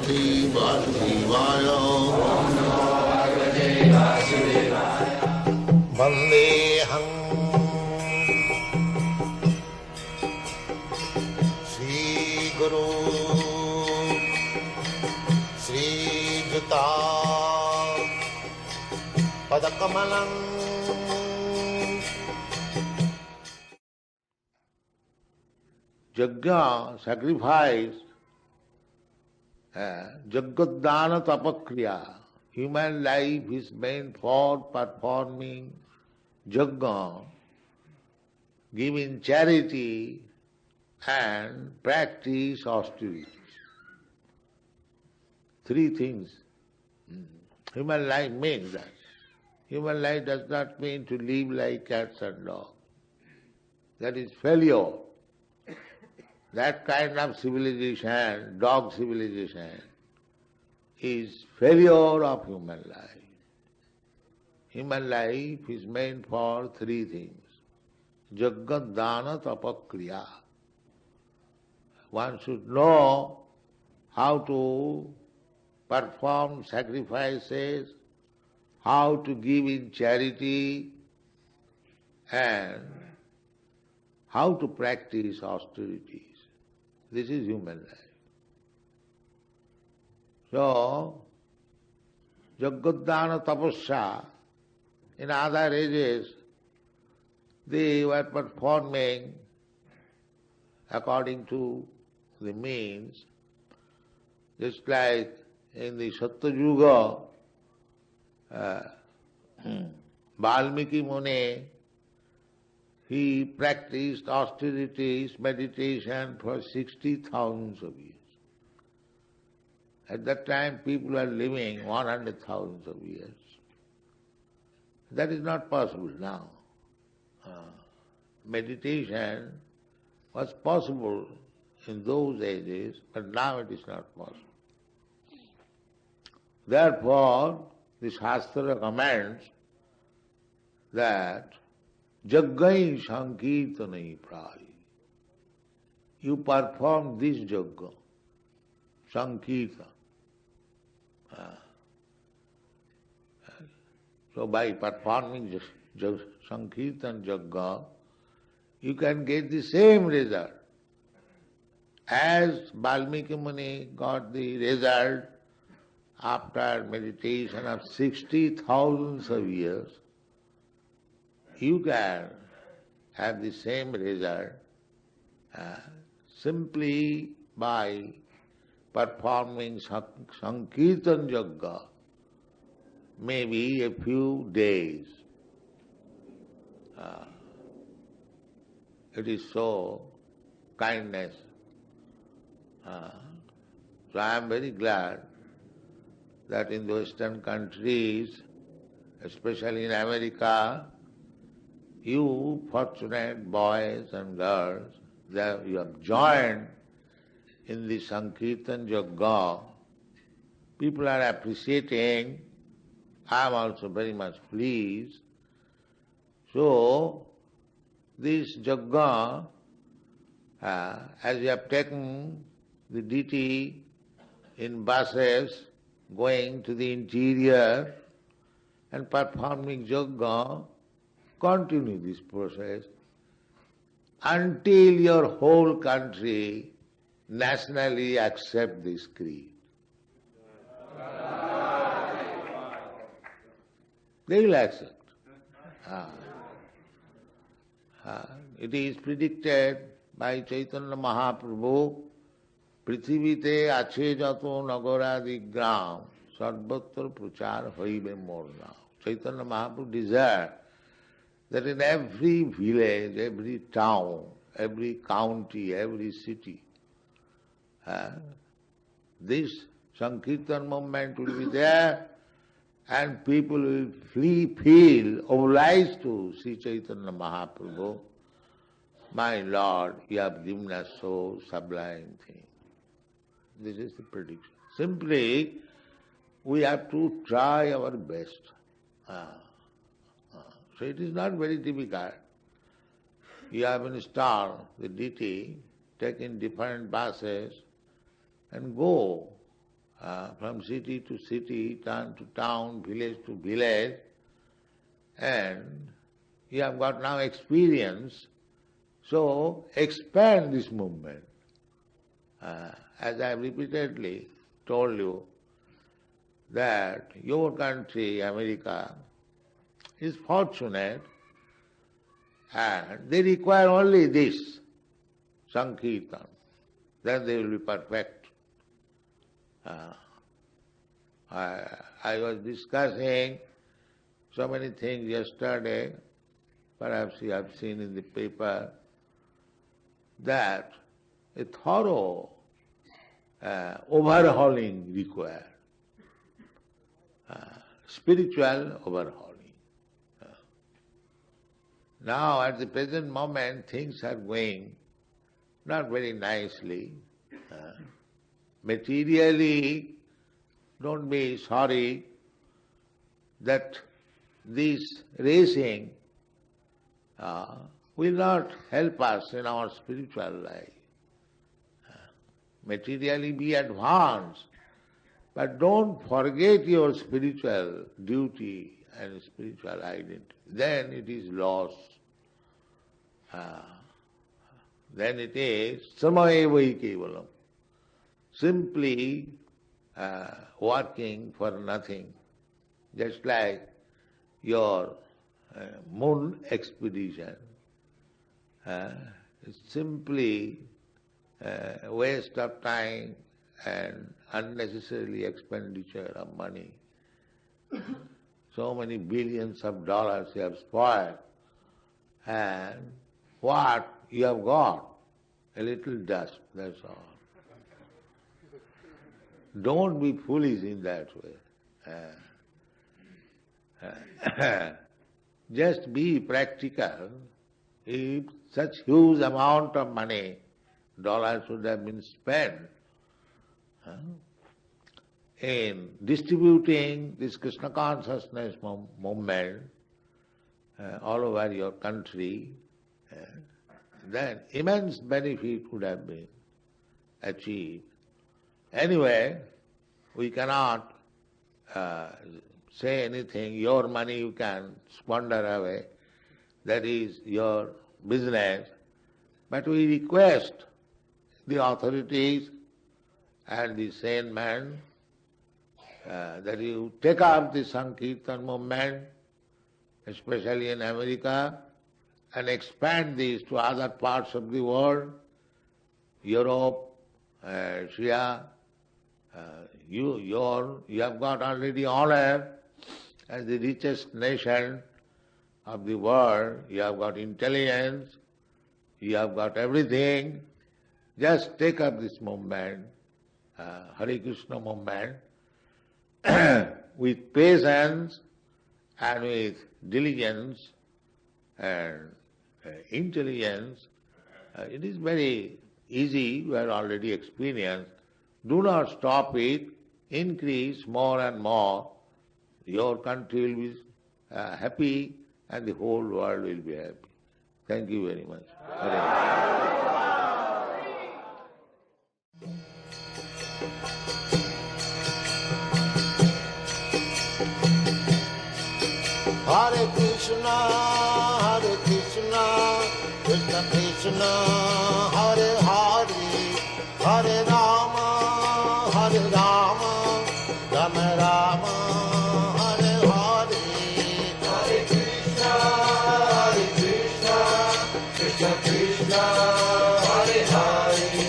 वासुदेवाय वन्देऽहं श्रीगुरो श्रीयुता पदकमलं Yajna, sacrifice, Jagadana Tapakriya. Human life is meant for performing Yajna, giving charity and practice austerities. Three things. Human life means that. Human life does not mean to live like cats and dogs. That is failure. That kind of civilization, dog civilization, is failure of human life. Human life is meant for three things. Jagat dana tapakriya. One should know how to perform sacrifices, how to give in charity, and how to practice austerities. This is human life. So, Jagadana Tapasya, in other ages, they were performing according to the means, just like in the Satyayuga, Valmiki Muni, he practiced austerities, meditation for 60,000 of years. At that time, people were living 100,000 of years. That is not possible now. Meditation was possible in those ages, but now it is not possible. Therefore, the Shastra recommends that Jaggai Sankirtanai Prai. You perform this Jagga, Sankirtan. So by performing Sankirtan Jagga, you can get the same result. As Valmiki Muni got the result after meditation of 60,000 of years, you can have the same result simply by performing Sankirtan Jagga, maybe a few days. It is so kindness. So I am very glad that in the Western countries, especially in America, you fortunate boys and girls, you have joined in the Sankirtan Jagga. People are appreciating. I am also very much pleased. So, this Jagga, as you have taken the deity in buses, going to the interior and performing Jagga, continue this process until your whole country nationally accept this creed. They will accept. It is predicted by Chaitanya Mahaprabhu, Prithivite ache jato nagaradi gram, sarvatra prachar hoibe more now. Chaitanya Mahaprabhu desired that in every village, every town, every county, every city, this Sankirtan movement will be there and people will feel obliged to see Chaitanya Mahaprabhu. My Lord, you have given us so sublime thing. This is the prediction. Simply, we have to try our best. So it is not very difficult. You have installed the deity, take in different buses and go from city to city, town to town, village to village, and you have got now experience, so expand this movement. As I have repeatedly told you, that your country, America, is fortunate and they require only this, Sankirtan, then they will be perfect. I was discussing so many things yesterday, perhaps you have seen in the paper, that a thorough overhauling required, spiritual overhauling. Now at the present moment things are going not very nicely. Materially, don't be sorry that this racing will not help us in our spiritual life. Materially be advanced, but don't forget your spiritual duty and spiritual identity. Then it is lost. Then it is samayeva kevalam. Simply working for nothing. Just like your moon expedition. It's simply waste of time and unnecessarily expenditure of money. So many billions of dollars you have spoiled, and what you have got? A little dust, that's all. Don't be foolish in that way. Just be practical. If such huge amount of money, dollars would have been spent in distributing this Krishna consciousness movement all over your country, then immense benefit would have been achieved. Anyway, we cannot say anything, your money you can squander away, that is your business. But we request the authorities and the sane man that you take up the Sankirtan movement, especially in America, and expand this to other parts of the world, Europe, Asia. You have got already honor as the richest nation of the world. You have got intelligence, you have got everything. Just take up this movement, Hare Krishna movement, with patience and with diligence and intelligence. It is very easy, you have already experienced. Do not stop it, increase more and more. Your country will be happy and the whole world will be happy. Thank you very much. Hare Krishna, Krishna Krishna, Hare Hare, Hare Rama, Rama Rama, Hare Hare. Hare Krishna, Krishna Krishna, Hare Hare.